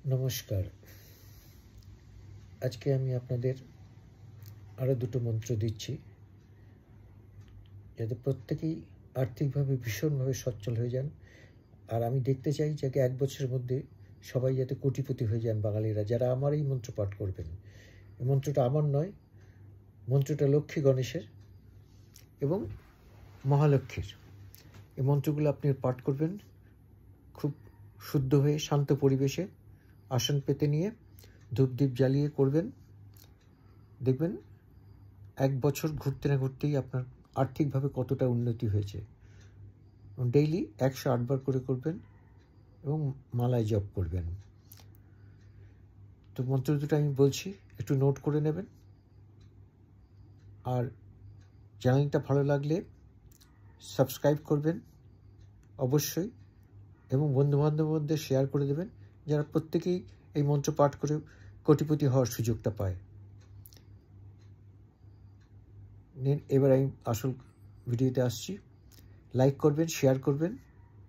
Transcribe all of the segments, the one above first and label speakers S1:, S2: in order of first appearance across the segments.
S1: নমস্কার। আজকে আমি আপনাদের আরও দুটো মন্ত্র দিচ্ছি, যাতে প্রত্যেকেই আর্থিকভাবে ভীষণভাবে সচ্ছল হয়ে যান। আর আমি দেখতে চাই যে 1 বছরের মধ্যে সবাই যাতে কোটিপতি হয়ে যান বাঙালিরা, যারা আমার এই মন্ত্র পাঠ করবেন। এই মন্ত্রটা আমার নয়, মন্ত্রটা লক্ষ্মী গণেশের এবং মহালক্ষ্মীর। এই মন্ত্রগুলো আপনি পাঠ করবেন খুব শুদ্ধ হয়ে, শান্ত পরিবেশে, আসন পেতে নিয়ে, ধূপদীপ জ্বালিয়ে করবেন। দেখবেন 1 বছর ঘুরতে না ঘুরতেই আপনার আর্থিকভাবে কতটা উন্নতি হয়েছে। ডেইলি 108 বার করে করবেন এবং মালায় জপ করবেন। তো মন্ত্র দুটো আমি বলছি, একটু নোট করে নেবেন। আর চ্যানেলটা ভালো লাগলে সাবস্ক্রাইব করবেন অবশ্যই, এবং বন্ধুবান্ধবের মধ্যে শেয়ার করে দেবেন, যারা প্রত্যেকেই এই মন্ত্র পাঠ করে কোটিপতি হওয়ার সুযোগটা পায়। এবার আমি আসল ভিডিওতে আসছি। লাইক করবেন, শেয়ার করবেন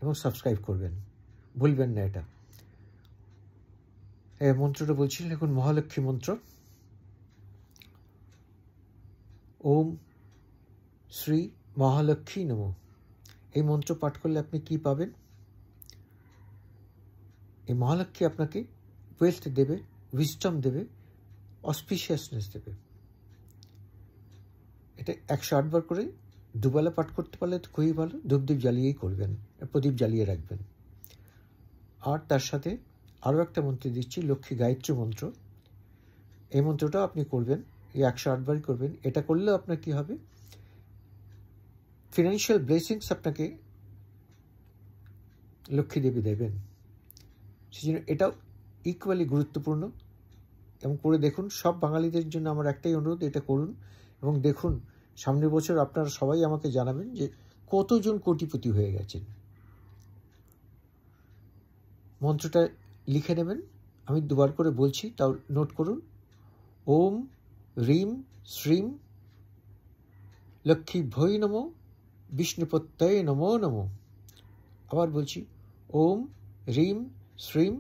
S1: এবং সাবস্ক্রাইব করবেন, ভুলবেন না এটা। এই মন্ত্রটা বলছি, এখন মহালক্ষ্মী মন্ত্র। ওম শ্রী মহালক্ষ্মী নমঃ। এই মন্ত্র পাঠ করলে আপনি কি পাবেন? এই মহালক্ষ্মী আপনাকে ওয়েলথ দেবে, উইজডম দেবে, অসপিশিয়াসনেস দেবে। এটা 108 বার করে দুবেলা পাঠ করতে পারলে তো খুবই ভালো। ধূপদীপ জ্বালিয়েই করবেন, প্রদীপ জ্বালিয়ে রাখবেন। আর তার সাথে আরও একটা মন্ত্র দিচ্ছি, লক্ষ্মী গায়ত্রী মন্ত্র। এই মন্ত্রটাও আপনি করবেন, এই 108 বারই করবেন। এটা করলেও আপনার কী হবে, ফিনান্সিয়াল ব্লেসিংস আপনাকে লক্ষ্মী দেবী দেবেন। সেই জন্য এটাও ইকুয়ালি গুরুত্বপূর্ণ, এবং করে দেখুন। সব বাঙালিদের জন্য আমার একটাই অনুরোধ, এটা করুন এবং দেখুন সামনের বছর আপনারা সবাই আমাকে জানাবেন যে কতজন কোটিপতি হয়ে গেছেন। মন্ত্রটা লিখে নেবেন, আমি দুবার করে বলছি, তাও নোট করুন। ওম হ্রিম শ্রীম লক্ষ্মী ভৈ নমঃ বিষ্ণুপত্যয় নমো নমঃ। আবার বলছি, ওম হ্রিম শ্রীম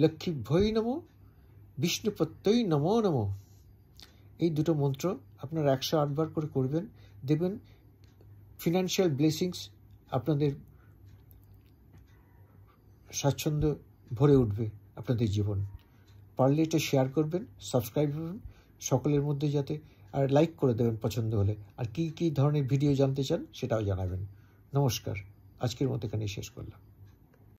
S1: লক্ষ্মী ভৈ নমঃ বিষ্ণুপত্যয় নমো নমঃ। এই দুটো মন্ত্র আপনার 108 বার করে করবেন। দেখবেন ফিনান্সিয়াল ব্লেসিংস আপনাদের স্বাচ্ছন্দ্য ভরে উঠবে আপনাদের জীবন। পারলে এটা শেয়ার করবেন, সাবস্ক্রাইব করবেন সকলের মধ্যে যাতে, আর লাইক করে দেবেন পছন্দ হলে। আর কী কী ধরনের ভিডিও জানতে চান সেটাও জানাবেন। নমস্কার, আজকের মতো এখানেই শেষ করলাম।